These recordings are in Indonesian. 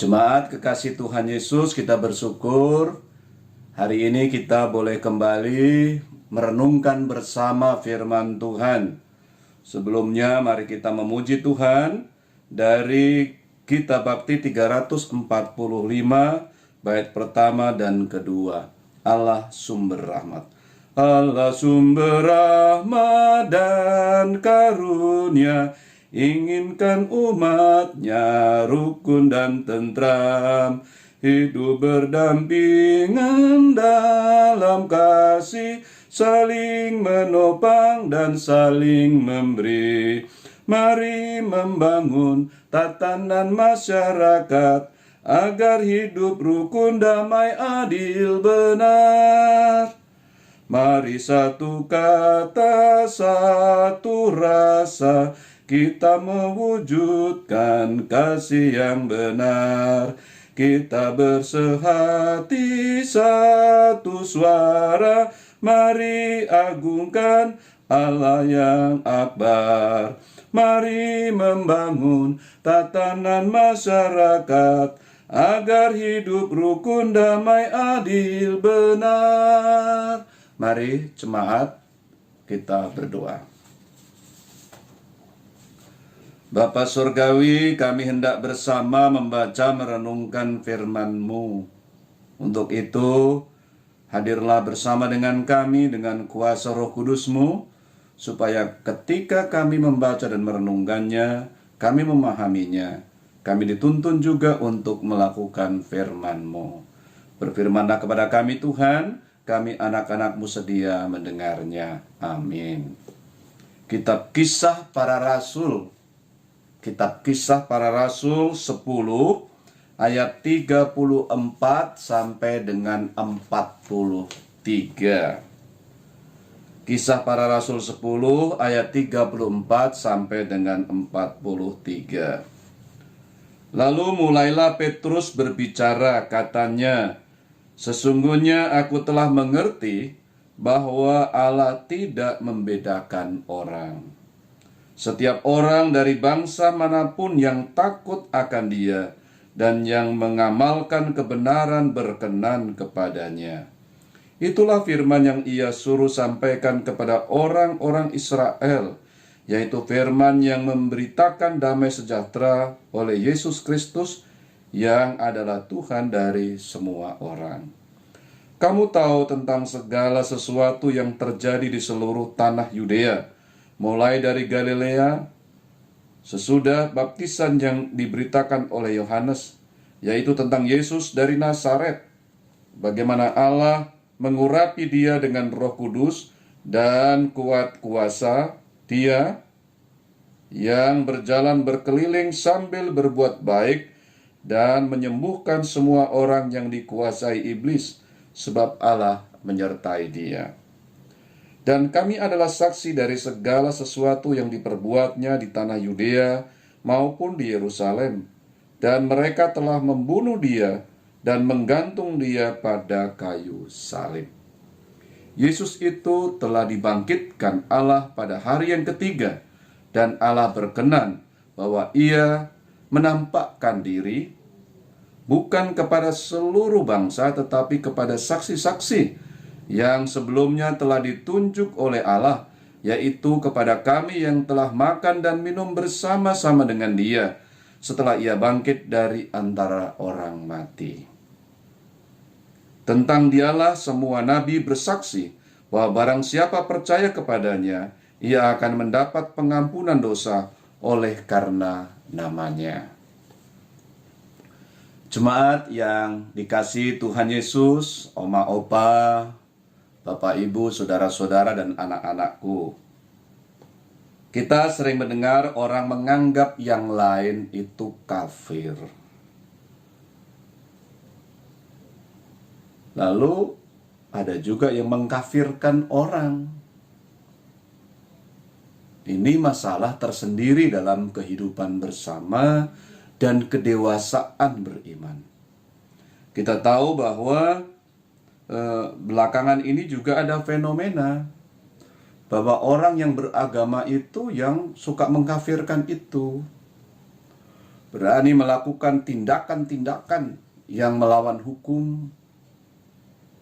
Jemaat kekasih Tuhan Yesus, kita bersyukur hari ini kita boleh kembali merenungkan bersama firman Tuhan. Sebelumnya mari kita memuji Tuhan dari Kitab Bakti 345 bait pertama dan kedua. Allah sumber rahmat. Allah sumber rahmat dan karunia, inginkan umatnya rukun dan tentram, hidup berdampingan dalam kasih, saling menopang dan saling memberi. Mari membangun tatanan masyarakat agar hidup rukun, damai, adil, benar. Mari satu kata, satu rasa, kita mewujudkan kasih yang benar. Kita bersehati satu suara, mari agungkan Allah yang akbar. Mari membangun tatanan masyarakat agar hidup rukun, damai, adil, benar. Mari jemaat kita berdoa. Bapa Surgawi, kami hendak bersama membaca merenungkan firman-Mu. Untuk itu, hadirlah bersama dengan kami dengan kuasa Roh Kudus-Mu, supaya ketika kami membaca dan merenungkannya, kami memahaminya. Kami dituntun juga untuk melakukan firman-Mu. Berfirmanlah kepada kami Tuhan, kami anak-anak-Mu sedia mendengarnya. Amin. Kitab Kisah Para Rasul, Kitab Kisah Para Rasul 10 ayat 34 sampai dengan 43. Kisah Para Rasul 10 ayat 34 sampai dengan 43. Lalu mulailah Petrus berbicara, katanya, "Sesungguhnya aku telah mengerti bahwa Allah tidak membedakan orang. Setiap orang dari bangsa manapun yang takut akan Dia dan yang mengamalkan kebenaran berkenan kepadanya." Itulah firman yang Ia suruh sampaikan kepada orang-orang Israel, yaitu firman yang memberitakan damai sejahtera oleh Yesus Kristus yang adalah Tuhan dari semua orang. Kamu tahu tentang segala sesuatu yang terjadi di seluruh tanah Yudea, mulai dari Galilea, sesudah baptisan yang diberitakan oleh Yohanes, yaitu tentang Yesus dari Nazaret, bagaimana Allah mengurapi Dia dengan Roh Kudus dan kuat kuasa, Dia yang berjalan berkeliling sambil berbuat baik dan menyembuhkan semua orang yang dikuasai iblis, sebab Allah menyertai Dia. Dan kami adalah saksi dari segala sesuatu yang diperbuatnya di tanah Yudea maupun di Yerusalem. Dan mereka telah membunuh Dia dan menggantung Dia pada kayu salib. Yesus itu telah dibangkitkan Allah pada hari yang ketiga, dan Allah berkenan bahwa Ia menampakkan diri bukan kepada seluruh bangsa, tetapi kepada saksi-saksi yang sebelumnya telah ditunjuk oleh Allah, yaitu kepada kami yang telah makan dan minum bersama-sama dengan Dia setelah Ia bangkit dari antara orang mati. Tentang Dialah semua nabi bersaksi bahwa barang siapa percaya kepadanya, ia akan mendapat pengampunan dosa oleh karena namanya. Jemaat yang dikasihi Tuhan Yesus, oma opa, bapak ibu, saudara-saudara, dan anak-anakku. Kita sering mendengar orang menganggap yang lain itu kafir. Lalu ada juga yang mengkafirkan orang. Ini masalah tersendiri dalam kehidupan bersama dan kedewasaan beriman. Kita tahu bahwa belakangan ini juga ada fenomena bahwa orang yang beragama itu yang suka mengkafirkan itu. berani melakukan tindakan-tindakan yang melawan hukum,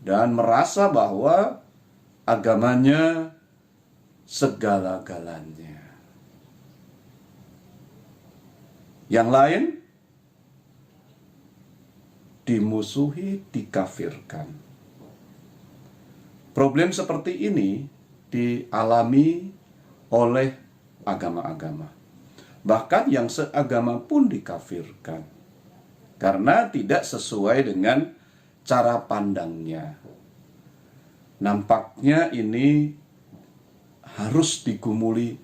dan merasa bahwa agamanya segala-galanya. Yang lain dimusuhi, dikafirkan. Problem seperti ini dialami oleh agama-agama. Bahkan yang seagama pun dikafirkan karena tidak sesuai dengan cara pandangnya. Nampaknya ini harus digumuli.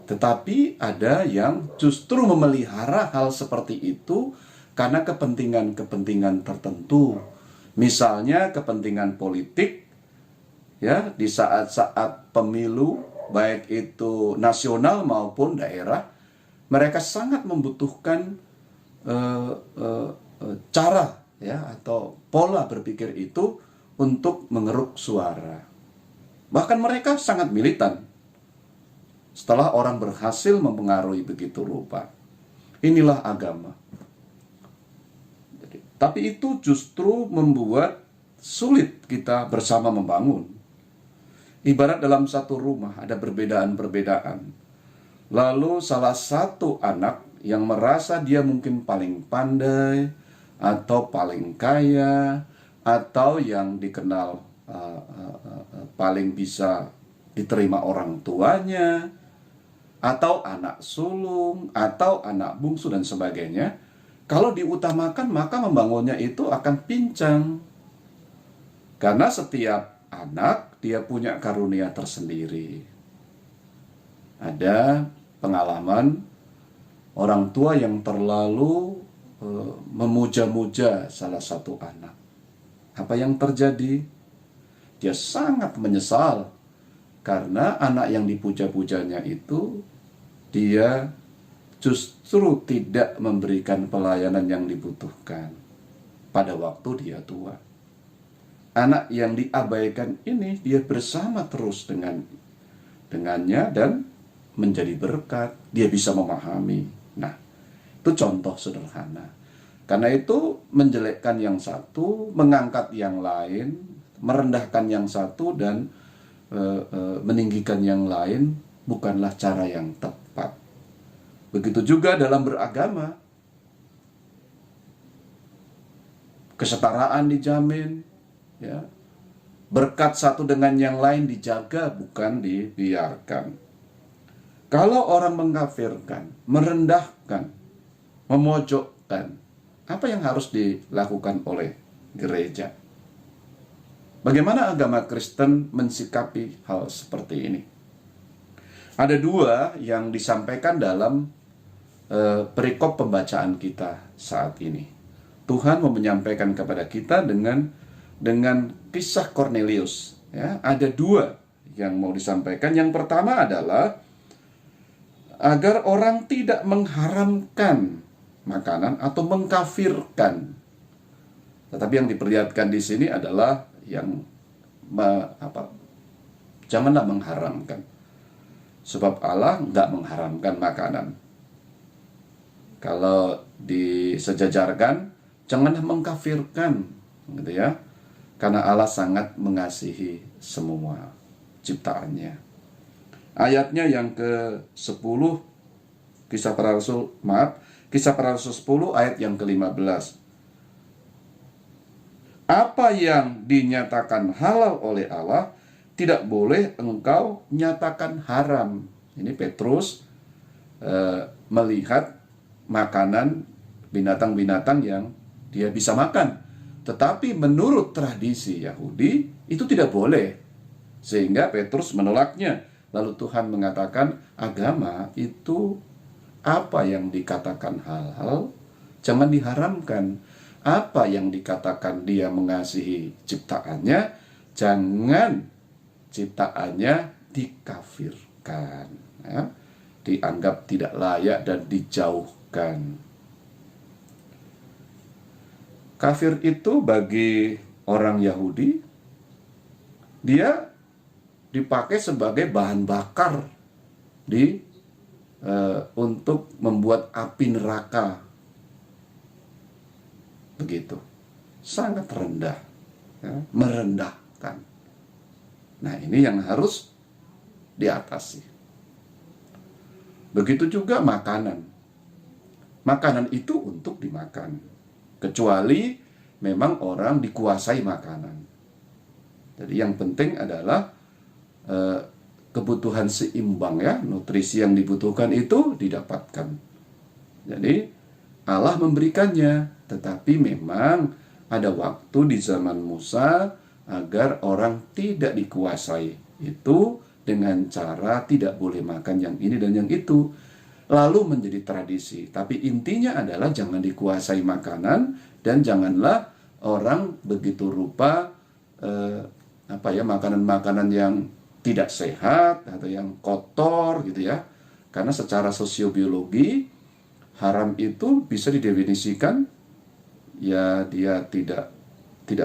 Tetapi ada yang justru memelihara hal seperti itu karena kepentingan-kepentingan tertentu. Misalnya kepentingan politik, ya, di saat-saat pemilu, baik itu nasional maupun daerah, mereka sangat membutuhkan cara, ya, atau pola berpikir itu untuk mengeruk suara. Bahkan mereka sangat militan setelah orang berhasil mempengaruhi begitu rupa. Inilah agama. Tapi itu justru membuat sulit kita bersama membangun. Ibarat dalam satu rumah ada perbedaan-perbedaan. Lalu salah satu anak yang merasa dia mungkin paling pandai, atau paling kaya, atau yang dikenal paling bisa diterima orang tuanya, atau anak sulung, atau anak bungsu dan sebagainya, kalau diutamakan maka membangunnya itu akan pincang. Karena setiap anak dia punya karunia tersendiri. Ada pengalaman orang tua yang terlalu memuja-muja salah satu anak. Apa yang terjadi? Dia sangat menyesal karena anak yang dipuja-pujanya itu dia justru tidak memberikan pelayanan yang dibutuhkan pada waktu dia tua. Anak yang diabaikan ini dia bersama terus dengannya dan menjadi berkat. Dia bisa memahami. Nah, itu contoh sederhana. Karena itu menjelekkan yang satu, mengangkat yang lain, merendahkan yang satu, dan meninggikan yang lain bukanlah cara yang tepat. Begitu juga dalam beragama. Kesetaraan dijamin, ya. Berkat satu dengan yang lain dijaga, bukan dibiarkan. Kalau orang mengkafirkan, merendahkan, memojokkan, apa yang harus dilakukan oleh gereja? Bagaimana agama Kristen mensikapi hal seperti ini? Ada dua yang disampaikan dalam perikop pembacaan kita saat ini. Tuhan mau menyampaikan kepada kita dengan kisah Cornelius. Ya, ada dua yang mau disampaikan. Yang pertama adalah agar orang tidak mengharamkan makanan atau mengkafirkan. Tetapi yang diperlihatkan di sini adalah yang janganlah mengharamkan. Sebab Allah nggak mengharamkan makanan. Kalau disejajarkan, janganlah mengkafirkan, gitu ya. Karena Allah sangat mengasihi semua ciptaannya. Ayatnya yang ke-10 Kisah Para Rasul 10 ayat yang ke-15. Apa yang dinyatakan halal oleh Allah tidak boleh engkau nyatakan haram. Ini Petrus melihat makanan binatang-binatang yang dia bisa makan. Tetapi menurut tradisi Yahudi itu tidak boleh. Sehingga Petrus menolaknya. Lalu Tuhan mengatakan agama itu apa yang dikatakan halal jangan diharamkan. Apa yang dikatakan dia mengasihi ciptaannya, jangan ciptaannya dikafirkan, ya, dianggap tidak layak dan dijauhkan. Kafir itu bagi orang Yahudi, dia dipakai sebagai bahan bakar di untuk membuat api neraka. Begitu. Sangat rendah. Ya, merendahkan. Nah, ini yang harus diatasi. Begitu juga makanan. Makanan itu untuk dimakan. Kecuali memang orang dikuasai makanan. Jadi yang penting adalah kebutuhan seimbang, ya, nutrisi yang dibutuhkan itu didapatkan. Jadi Allah memberikannya, tetapi memang ada waktu di zaman Musa agar orang tidak dikuasai itu dengan cara tidak boleh makan yang ini dan yang itu, lalu menjadi tradisi. Tapi intinya adalah jangan dikuasai makanan dan janganlah orang begitu rupa makanan-makanan yang tidak sehat atau yang kotor gitu ya. Karena secara sosiobiologi haram itu bisa didefinisikan ya dia tidak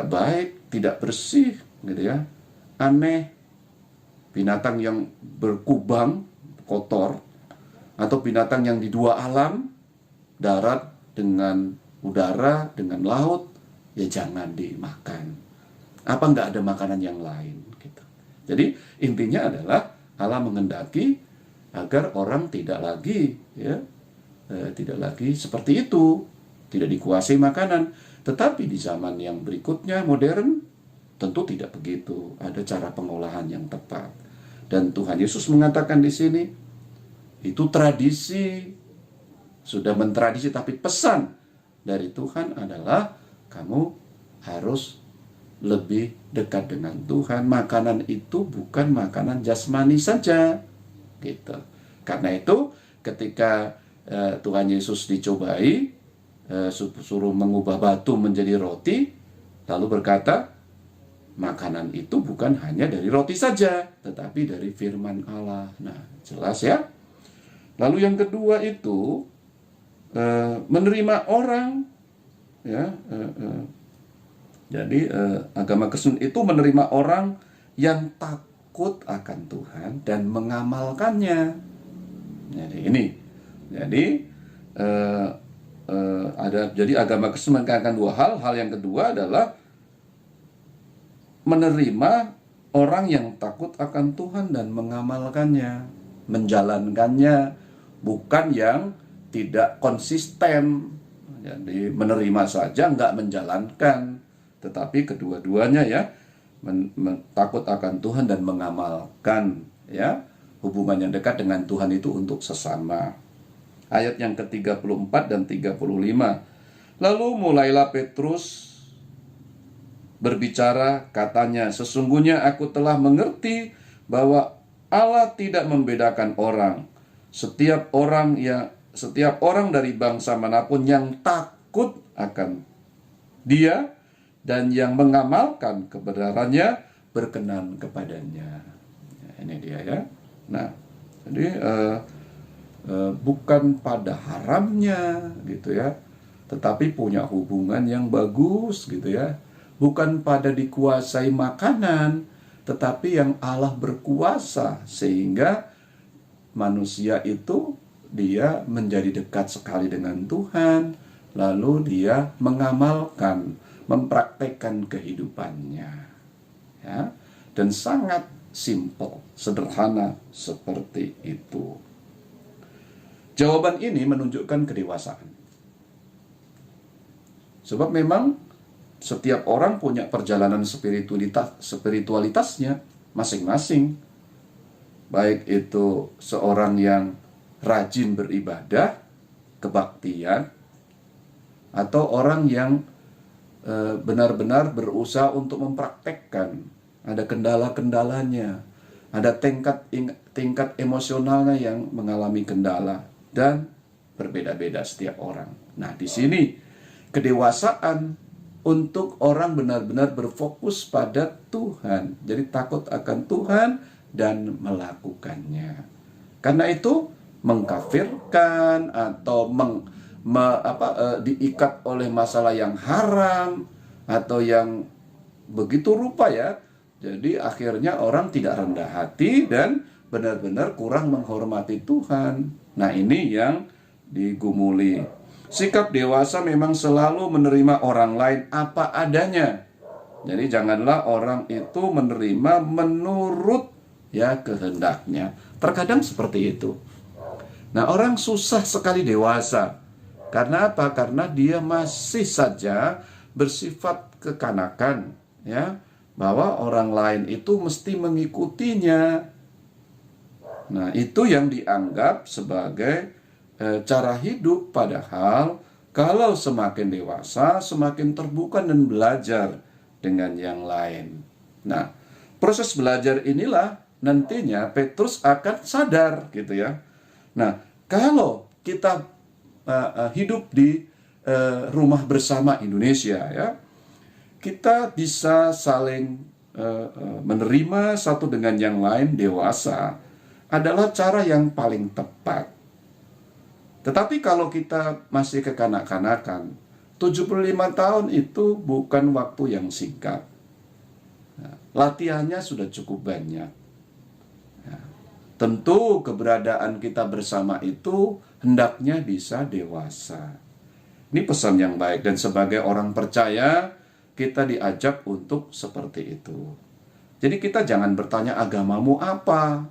baik, tidak bersih gitu ya. Aneh, binatang yang berkubang, kotor, atau binatang yang di dua alam, darat dengan udara, dengan laut, ya jangan dimakan. Apa nggak ada makanan yang lain gitu. Jadi intinya adalah Allah menghendaki agar orang tidak lagi seperti itu, tidak dikuasai makanan. Tetapi di zaman yang berikutnya modern tentu tidak begitu. Ada cara pengolahan yang tepat. Dan Tuhan Yesus mengatakan di sini itu tradisi, sudah mentradisi, tapi pesan dari Tuhan adalah kamu harus lebih dekat dengan Tuhan. Makanan itu bukan makanan jasmani saja gitu. Karena itu ketika Tuhan Yesus dicobai, suruh mengubah batu menjadi roti, lalu berkata makanan itu bukan hanya dari roti saja, tetapi dari firman Allah. Nah, jelas ya. Lalu yang kedua itu menerima orang, ya. Jadi agama Kristen itu menerima orang yang takut akan Tuhan dan mengamalkannya. Jadi ini, jadi agama Kristen menekankan dua hal. Hal yang kedua adalah menerima orang yang takut akan Tuhan dan mengamalkannya, menjalankannya, bukan yang tidak konsisten. Jadi menerima saja nggak menjalankan. Tetapi kedua-duanya ya, takut akan Tuhan dan mengamalkan, ya, hubungan yang dekat dengan Tuhan itu untuk sesama. Ayat yang ke-34 dan 35. Lalu mulailah Petrus berbicara, katanya, sesungguhnya aku telah mengerti bahwa Allah tidak membedakan orang. Setiap orang dari bangsa manapun yang takut akan Dia dan yang mengamalkan kebenarannya berkenan kepadanya. Ini dia ya. Nah, jadi bukan pada haramnya gitu ya, tetapi punya hubungan yang bagus gitu ya. Bukan pada dikuasai makanan, tetapi yang Allah berkuasa sehingga manusia itu dia menjadi dekat sekali dengan Tuhan, lalu dia mengamalkan, mempraktekkan kehidupannya, ya, dan sangat simpel, sederhana seperti itu. Jawaban ini menunjukkan kedewasaan. Sebab memang setiap orang punya perjalanan spiritualitasnya masing-masing. Baik itu seorang yang rajin beribadah, kebaktian, atau orang yang benar-benar berusaha untuk mempraktekkan. Ada kendala-kendalanya, ada tingkat emosionalnya yang mengalami kendala, dan berbeda-beda setiap orang. Nah, di sini kedewasaan untuk orang benar-benar berfokus pada Tuhan. Jadi takut akan Tuhan dan melakukannya. Karena itu mengkafirkan atau diikat oleh masalah yang haram atau yang begitu rupa ya. Jadi akhirnya orang tidak rendah hati dan benar-benar kurang menghormati Tuhan. Nah, ini yang digumuli. Sikap dewasa memang selalu menerima orang lain apa adanya. Jadi janganlah orang itu menerima menurut ya kehendaknya. Terkadang seperti itu. Nah, orang susah sekali dewasa. Karena apa? Karena dia masih saja bersifat kekanakan, ya, bahwa orang lain itu mesti mengikutinya. Nah, itu yang dianggap sebagai cara hidup, padahal kalau semakin dewasa, semakin terbuka dan belajar dengan yang lain. Nah, proses belajar inilah nantinya Petrus akan sadar, gitu ya. Nah, kalau kita hidup di rumah bersama Indonesia, ya, kita bisa saling menerima satu dengan yang lain dewasa adalah cara yang paling tepat. Tetapi kalau kita masih kekanak-kanakan, 75 tahun itu bukan waktu yang singkat. Nah, latihannya sudah cukup banyak. Nah, tentu keberadaan kita bersama itu hendaknya bisa dewasa. Ini pesan yang baik, dan sebagai orang percaya kita diajak untuk seperti itu. Jadi kita jangan bertanya agamamu apa,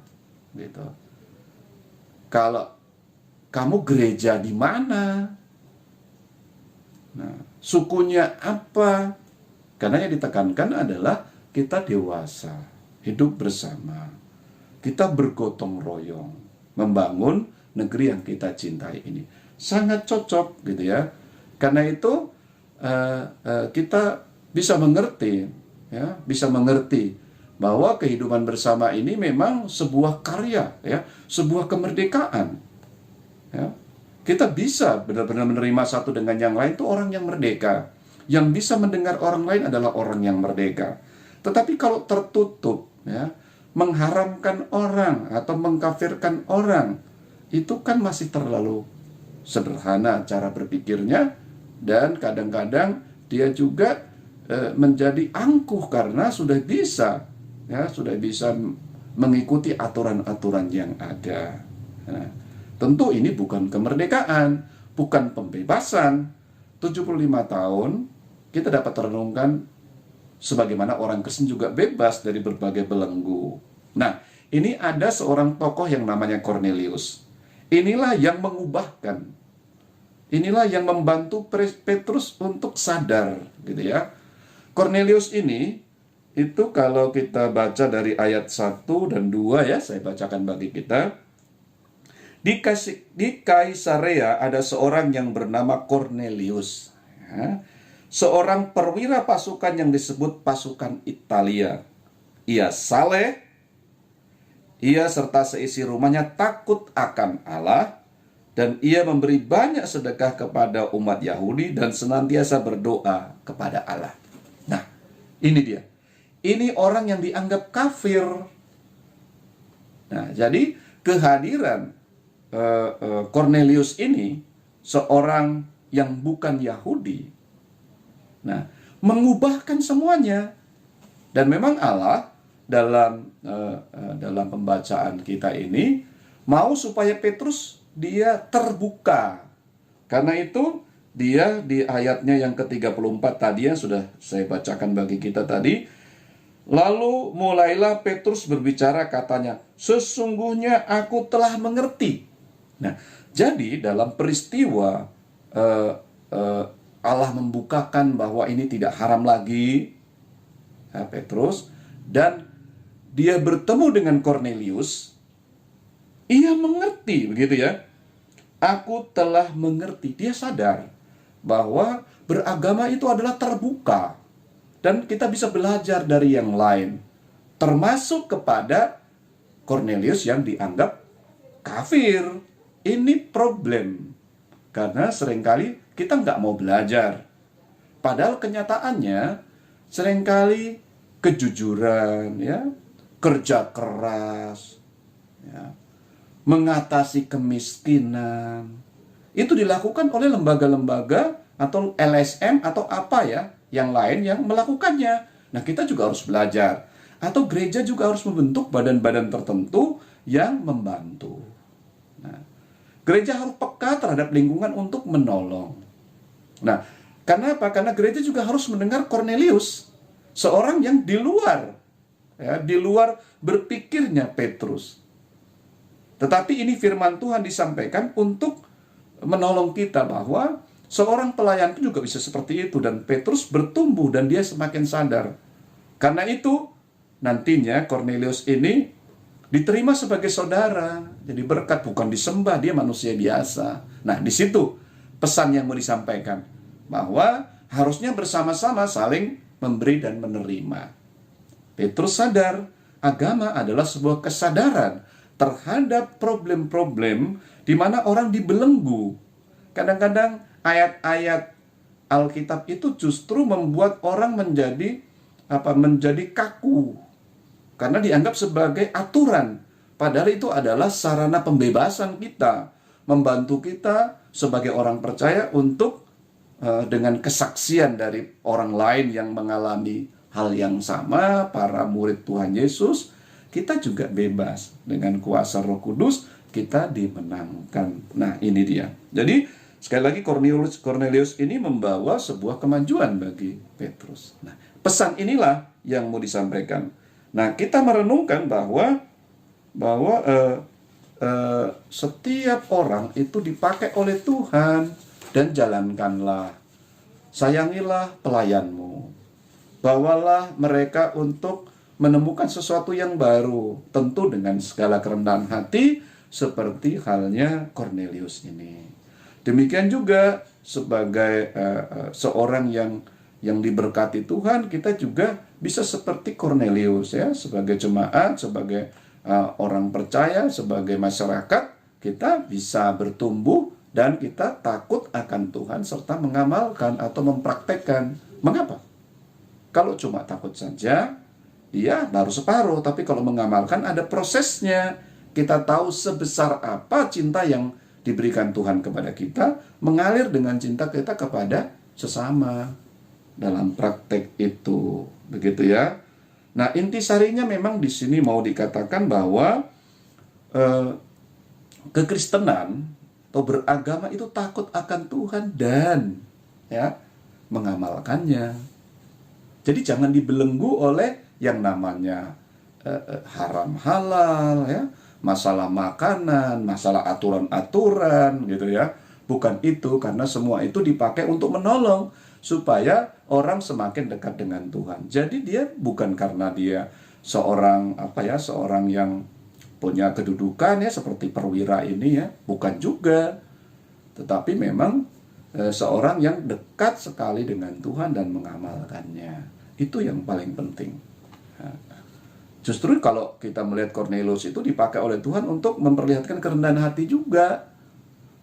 gitu. Kalau kamu gereja di mana? Nah, sukunya apa? Karena yang ditekankan adalah kita dewasa, hidup bersama. Kita bergotong royong membangun negeri yang kita cintai ini. Sangat cocok, gitu ya. Karena itu kita bisa mengerti, ya, bisa mengerti bahwa kehidupan bersama ini memang sebuah karya, ya, sebuah kemerdekaan. Ya, kita bisa benar-benar menerima satu dengan yang lain itu orang yang merdeka. Yang bisa mendengar orang lain adalah orang yang merdeka. Tetapi kalau tertutup, ya, mengharamkan orang atau mengkafirkan orang, itu kan masih terlalu sederhana cara berpikirnya, dan kadang-kadang dia juga menjadi angkuh karena sudah bisa, ya, sudah bisa mengikuti aturan-aturan yang ada. Nah, tentu ini bukan kemerdekaan, bukan pembebasan. 75 tahun kita dapat renungkan sebagaimana orang Kristen juga bebas dari berbagai belenggu. Nah, ini ada seorang tokoh yang namanya Cornelius. Inilah yang mengubahkan. Inilah yang membantu Petrus untuk sadar, gitu ya. Cornelius ini, itu kalau kita baca dari ayat 1 dan 2, ya, saya bacakan bagi kita. Di Kaisarea ada seorang yang bernama Cornelius, ya, seorang perwira pasukan yang disebut pasukan Italia. Ia saleh, ia serta seisi rumahnya takut akan Allah, dan ia memberi banyak sedekah kepada umat Yahudi dan senantiasa berdoa kepada Allah. Nah, ini dia. Ini orang yang dianggap kafir. Nah, jadi kehadiran Cornelius ini, seorang yang bukan Yahudi, nah, mengubahkan semuanya. Dan memang Allah dalam pembacaan kita ini mau supaya Petrus dia terbuka. Karena itu dia di ayatnya yang ke-34 tadi yang sudah saya bacakan bagi kita tadi, lalu mulailah Petrus berbicara, katanya, sesungguhnya aku telah mengerti. Nah, jadi dalam peristiwa Allah membukakan bahwa ini tidak haram lagi, ya, Petrus, dan dia bertemu dengan Cornelius, ia mengerti, begitu ya. Aku telah mengerti. Dia sadar bahwa beragama itu adalah terbuka, dan kita bisa belajar dari yang lain, termasuk kepada Cornelius yang dianggap kafir. Ini problem, karena seringkali kita nggak mau belajar. Padahal kenyataannya seringkali kejujuran, ya, kerja keras, ya, mengatasi kemiskinan, itu dilakukan oleh lembaga-lembaga atau LSM atau apa ya, yang lain yang melakukannya. Nah, kita juga harus belajar. Atau gereja juga harus membentuk badan-badan tertentu yang membantu. Nah, gereja harus peka terhadap lingkungan untuk menolong. Nah, karena apa? Karena gereja juga harus mendengar Kornelius, seorang yang di luar, ya, di luar berpikirnya Petrus. Tetapi ini firman Tuhan disampaikan untuk menolong kita bahwa seorang pelayan itu juga bisa seperti itu. Dan Petrus bertumbuh dan dia semakin sadar. Karena itu nantinya Kornelius ini diterima sebagai saudara. Jadi berkat, bukan disembah, dia manusia biasa. Nah, di situ pesan yang mau disampaikan, bahwa harusnya bersama-sama saling memberi dan menerima. Petrus sadar agama adalah sebuah kesadaran terhadap problem-problem di mana orang dibelenggu. Kadang-kadang ayat-ayat Alkitab itu justru membuat orang menjadi kaku, karena dianggap sebagai aturan. Padahal itu adalah sarana pembebasan kita, membantu kita sebagai orang percaya untuk dengan kesaksian dari orang lain yang mengalami hal yang sama, para murid Tuhan Yesus, kita juga bebas. Dengan kuasa Roh Kudus kita dimenangkan. Nah, ini dia. Jadi sekali lagi Kornelius ini membawa sebuah kemajuan bagi Petrus. Nah, pesan inilah yang mau disampaikan. Nah, kita merenungkan bahwa setiap orang itu dipakai oleh Tuhan, dan jalankanlah, sayangilah pelayanmu, bawalah mereka untuk menemukan sesuatu yang baru, tentu dengan segala kerendahan hati, seperti halnya Kornelius ini. Demikian juga sebagai seorang yang diberkati Tuhan, kita juga bisa seperti Kornelius, ya, sebagai jemaat, sebagai orang percaya, sebagai masyarakat, kita bisa bertumbuh dan kita takut akan Tuhan serta mengamalkan atau mempraktekkan. Mengapa? Kalau cuma takut saja, dia baru separuh, tapi kalau mengamalkan ada prosesnya. Kita tahu sebesar apa cinta yang diberikan Tuhan kepada kita, mengalir dengan cinta kita kepada sesama dalam praktek itu. Begitu ya. Nah, intisarinya memang di sini mau dikatakan bahwa kekristenan atau beragama itu takut akan Tuhan dan ya mengamalkannya. Jadi jangan dibelenggu oleh yang namanya haram halal, ya, masalah makanan, masalah aturan-aturan gitu ya. Bukan itu, karena semua itu dipakai untuk menolong supaya orang semakin dekat dengan Tuhan. Jadi dia bukan karena dia seorang seorang yang punya kedudukan, ya, seperti perwira ini, ya, bukan juga. Tetapi memang seorang yang dekat sekali dengan Tuhan dan mengamalkannya. Itu yang paling penting. Justru kalau kita melihat Kornelius itu dipakai oleh Tuhan untuk memperlihatkan kerendahan hati juga.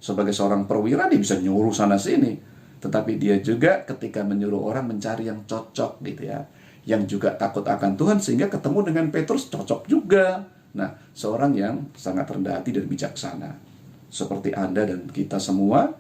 Sebagai seorang perwira dia bisa nyuruh sana sini, tetapi dia juga ketika menyuruh orang mencari yang cocok gitu ya, yang juga takut akan Tuhan, sehingga ketemu dengan Petrus cocok juga. Nah, seorang yang sangat rendah hati dan bijaksana. Seperti Anda dan kita semua,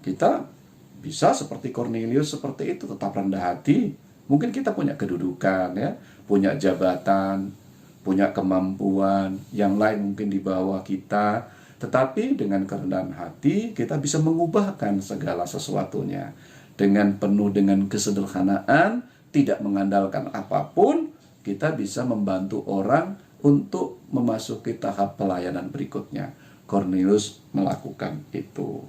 kita bisa seperti Kornelius seperti itu, tetap rendah hati. Mungkin kita punya kedudukan, ya, punya jabatan, punya kemampuan, yang lain mungkin di bawah kita, tetapi dengan kerendahan hati kita bisa mengubahkan segala sesuatunya dengan penuh dengan kesederhanaan, tidak mengandalkan apapun. Kita bisa membantu orang untuk memasuki tahap pelayanan berikutnya. Kornelius melakukan itu.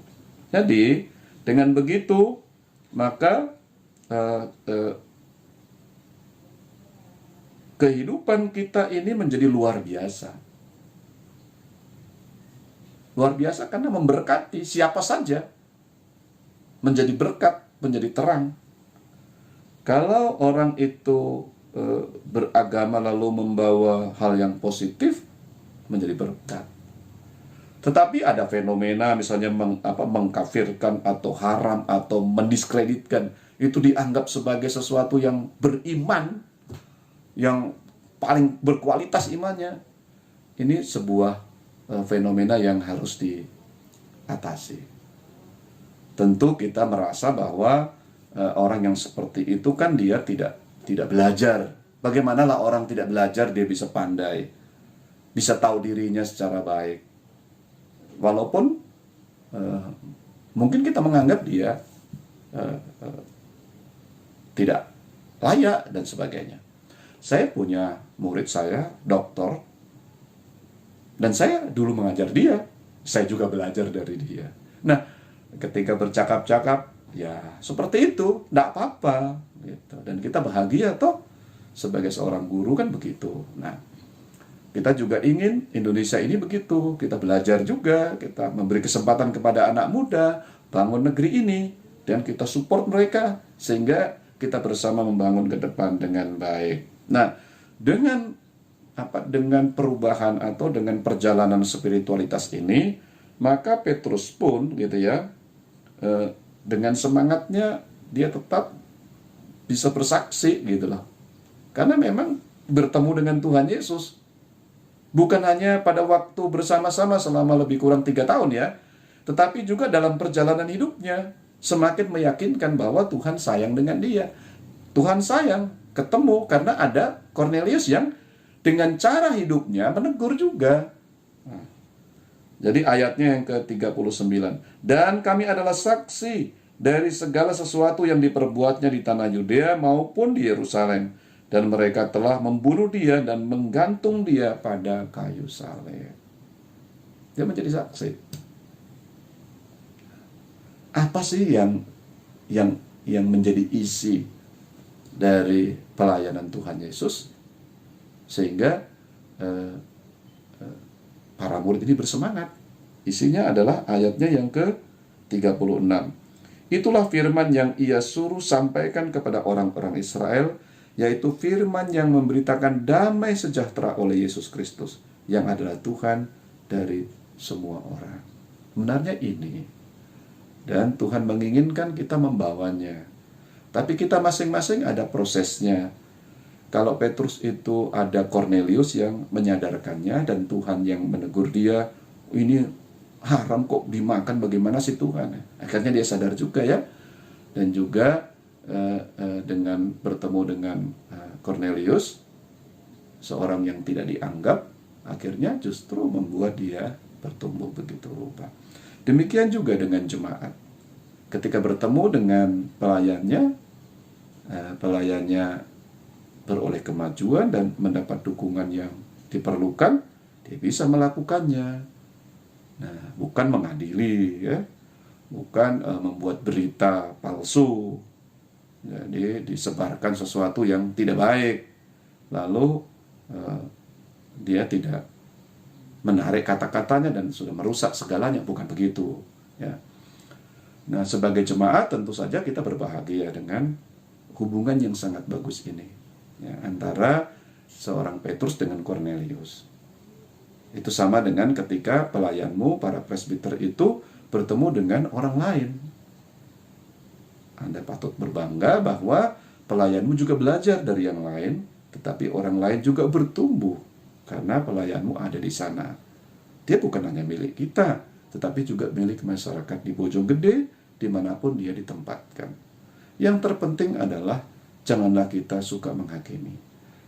Jadi dengan begitu maka kehidupan kita ini menjadi luar biasa. Luar biasa karena memberkati siapa saja. Menjadi berkat, menjadi terang. Kalau orang itu beragama lalu membawa hal yang positif, menjadi berkat. Tetapi ada fenomena misalnya mengkafirkan atau haram atau mendiskreditkan. Itu dianggap sebagai sesuatu yang beriman, yang paling berkualitas imannya. Ini sebuah fenomena yang harus diatasi. Tentu kita merasa bahwa orang yang seperti itu kan dia tidak belajar. Bagaimanalah orang tidak belajar dia bisa pandai? bisa tahu dirinya secara baik. Walaupun mungkin kita menganggap dia tidak layak dan sebagainya. Saya punya murid saya, dokter, dan saya dulu mengajar dia. Saya juga belajar dari dia. Nah, ketika bercakap-cakap, ya seperti itu, tidak apa-apa. Gitu. Dan kita bahagia toh, sebagai seorang guru kan begitu. Nah, kita juga ingin Indonesia ini begitu. Kita belajar juga, kita memberi kesempatan kepada anak muda, bangun negeri ini, dan kita support mereka, sehingga kita bersama membangun ke depan dengan baik. Nah, dengan perubahan atau dengan perjalanan spiritualitas ini, maka Petrus pun gitu ya, dengan semangatnya dia tetap bisa bersaksi gitu loh. Karena memang bertemu dengan Tuhan Yesus bukan hanya pada waktu bersama-sama selama lebih kurang 3 tahun ya, tetapi juga dalam perjalanan hidupnya semakin meyakinkan bahwa Tuhan sayang dengan dia. Tuhan sayang, ketemu karena ada Cornelius yang dengan cara hidupnya menegur juga. Nah, jadi ayatnya yang ke-39. Dan kami adalah saksi dari segala sesuatu yang diperbuatnya di tanah Yudea maupun di Yerusalem. Dan mereka telah membunuh dia dan menggantung dia pada kayu salib. Dia menjadi saksi. Apa sih yang menjadi isi dari pelayanan Tuhan Yesus sehingga para murid ini bersemangat? Isinya adalah ayatnya yang ke-36. Itulah firman yang ia suruh sampaikan kepada orang-orang Israel, yaitu firman yang memberitakan damai sejahtera oleh Yesus Kristus, yang adalah Tuhan dari semua orang. Benarnya ini, dan Tuhan menginginkan kita membawanya. Tapi kita masing-masing ada prosesnya. Kalau Petrus itu ada Cornelius yang menyadarkannya dan Tuhan yang menegur dia, ini haram kok dimakan, bagaimana sih Tuhan? Akhirnya dia sadar juga ya. Dan juga dengan bertemu dengan Cornelius, seorang yang tidak dianggap, akhirnya justru membuat dia bertumbuh begitu rupa. Demikian juga dengan jemaat. Ketika bertemu dengan pelayannya beroleh kemajuan dan mendapat dukungan yang diperlukan, dia bisa melakukannya. Nah, bukan mengadili, ya, bukan membuat berita palsu, jadi disebarkan sesuatu yang tidak baik, lalu dia tidak menarik kata-katanya dan sudah merusak segalanya, bukan begitu, ya. Nah, sebagai jemaat tentu saja kita berbahagia dengan hubungan yang sangat bagus ini, ya, antara seorang Petrus dengan Cornelius. Itu sama dengan ketika pelayanmu, para presbiter itu bertemu dengan orang lain. Anda patut berbangga bahwa pelayanmu juga belajar dari yang lain, tetapi orang lain juga bertumbuh karena pelayanmu ada di sana. Dia bukan hanya milik kita, tetapi juga milik masyarakat di Bojonggede, dimanapun dia ditempatkan. Yang terpenting adalah janganlah kita suka menghakimi.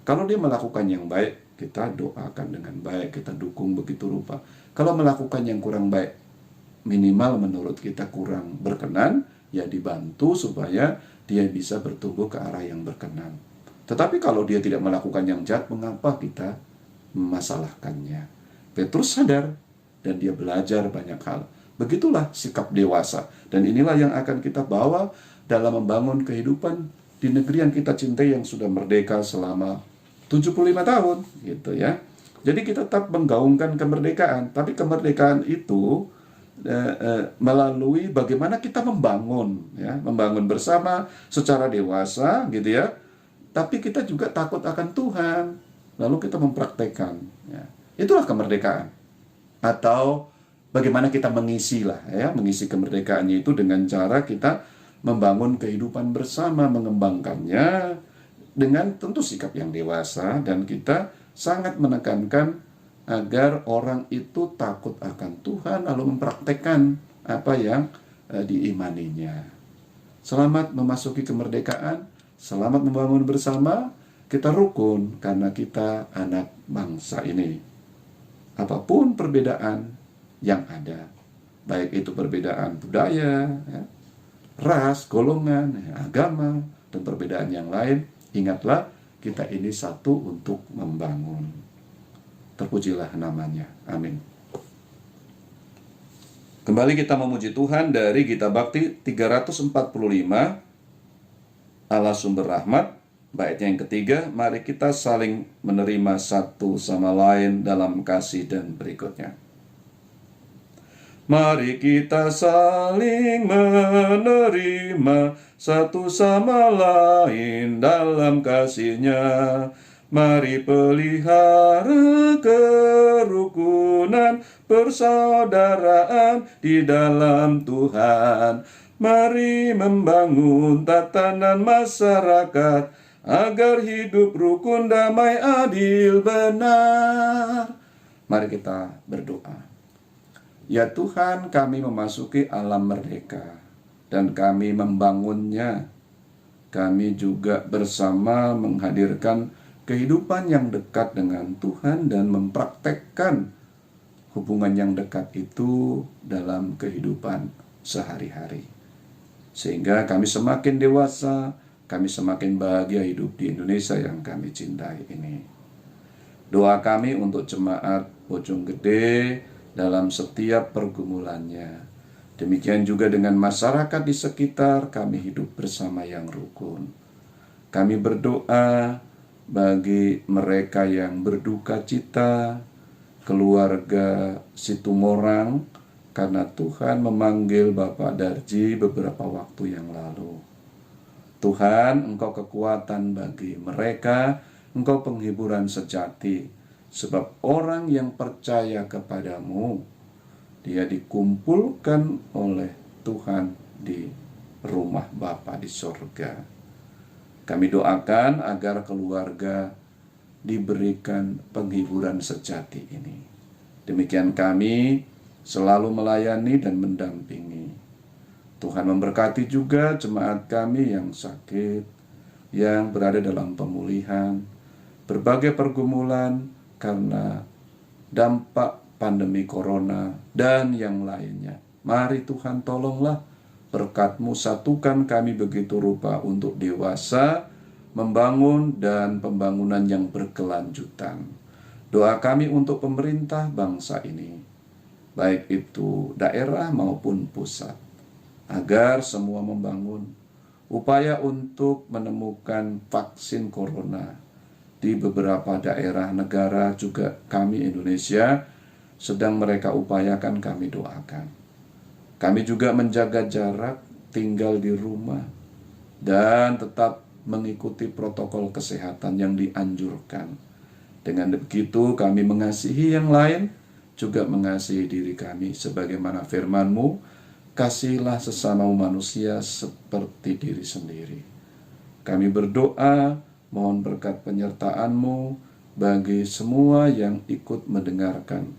Kalau dia melakukan yang baik, kita doakan dengan baik, kita dukung begitu rupa. Kalau melakukan yang kurang baik, minimal menurut kita kurang berkenan, ya dibantu supaya dia bisa bertumbuh ke arah yang berkenan. Tetapi kalau dia tidak melakukan yang jahat, mengapa kita memasalahkannya? Petrus sadar dan dia belajar banyak hal. Begitulah sikap dewasa. Dan inilah yang akan kita bawa dalam membangun kehidupan di negeri yang kita cintai, yang sudah merdeka selama 75 tahun, gitu ya. Jadi kita tetap menggaungkan kemerdekaan, tapi kemerdekaan itu melalui bagaimana kita membangun, ya, membangun bersama secara dewasa, gitu ya. Tapi kita juga takut akan Tuhan, lalu kita mempraktekkan, ya. Itulah kemerdekaan. Atau bagaimana kita mengisi kemerdekaannya itu dengan cara kita membangun kehidupan bersama, mengembangkannya dengan tentu sikap yang dewasa, dan kita sangat menekankan agar orang itu takut akan Tuhan lalu mempraktekkan apa yang diimaninya. Selamat memasuki kemerdekaan, selamat membangun bersama, kita rukun karena kita anak bangsa ini. apapun perbedaan yang ada, baik itu perbedaan budaya, ya, ras, golongan, ya, agama, dan perbedaan yang lain, ingatlah kita ini satu untuk membangun. Terpujilah namanya. Amin. Kembali kita memuji Tuhan dari Gita Bakti 345, Allah Sumber Rahmat, baitnya yang ketiga. Mari kita saling menerima satu sama lain dalam kasih dan berikutnya. Mari kita saling menerima satu sama lain dalam kasih-Nya. Mari pelihara kerukunan persaudaraan di dalam Tuhan. Mari membangun tatanan masyarakat agar hidup rukun, damai, adil, benar. Mari kita berdoa. Ya Tuhan, kami memasuki alam merdeka dan kami membangunnya. Kami juga bersama menghadirkan kehidupan yang dekat dengan Tuhan dan mempraktekkan hubungan yang dekat itu dalam kehidupan sehari-hari. Sehingga kami semakin dewasa, kami semakin bahagia hidup di Indonesia yang kami cintai ini. Doa kami untuk jemaat Bojonggede dalam setiap pergumulannya. Demikian juga dengan masyarakat di sekitar, kami hidup bersama yang rukun. Kami berdoa bagi mereka yang berduka cita, keluarga Situmorang, karena Tuhan memanggil Bapak Darji beberapa waktu yang lalu. Tuhan, Engkau kekuatan bagi mereka, Engkau penghiburan sejati. Sebab orang yang percaya kepadamu, dia dikumpulkan oleh Tuhan di rumah Bapa di sorga. Kami doakan agar keluarga diberikan penghiburan sejati ini. Demikian kami selalu melayani dan mendampingi. Tuhan memberkati juga jemaat kami yang sakit, yang berada dalam pemulihan, berbagai pergumulan, karena dampak pandemi corona dan yang lainnya. Mari Tuhan tolonglah, berkat-Mu satukan kami begitu rupa untuk dewasa, membangun dan pembangunan yang berkelanjutan. Doa kami untuk pemerintah bangsa ini, baik itu daerah maupun pusat, agar semua membangun upaya untuk menemukan vaksin corona. Di beberapa daerah negara juga kami Indonesia sedang mereka upayakan, kami doakan. Kami juga menjaga jarak, tinggal di rumah, dan tetap mengikuti protokol kesehatan yang dianjurkan. Dengan begitu kami mengasihi yang lain, juga mengasihi diri kami. Sebagaimana firman-Mu, kasihilah sesama manusia seperti diri sendiri. Kami berdoa, mohon berkat penyertaan-Mu bagi semua yang ikut mendengarkan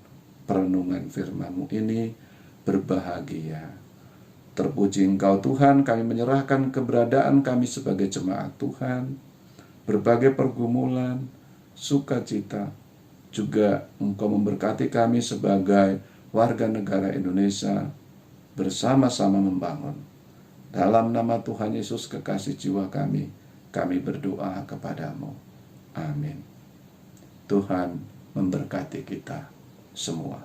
perenungan firman-Mu ini, berbahagia. Terpuji Engkau Tuhan, kami menyerahkan keberadaan kami sebagai jemaat Tuhan, berbagai pergumulan, sukacita, juga Engkau memberkati kami sebagai warga negara Indonesia, bersama-sama membangun. Dalam nama Tuhan Yesus, kekasih jiwa kami berdoa kepadamu. Amin. Tuhan memberkati kita semua.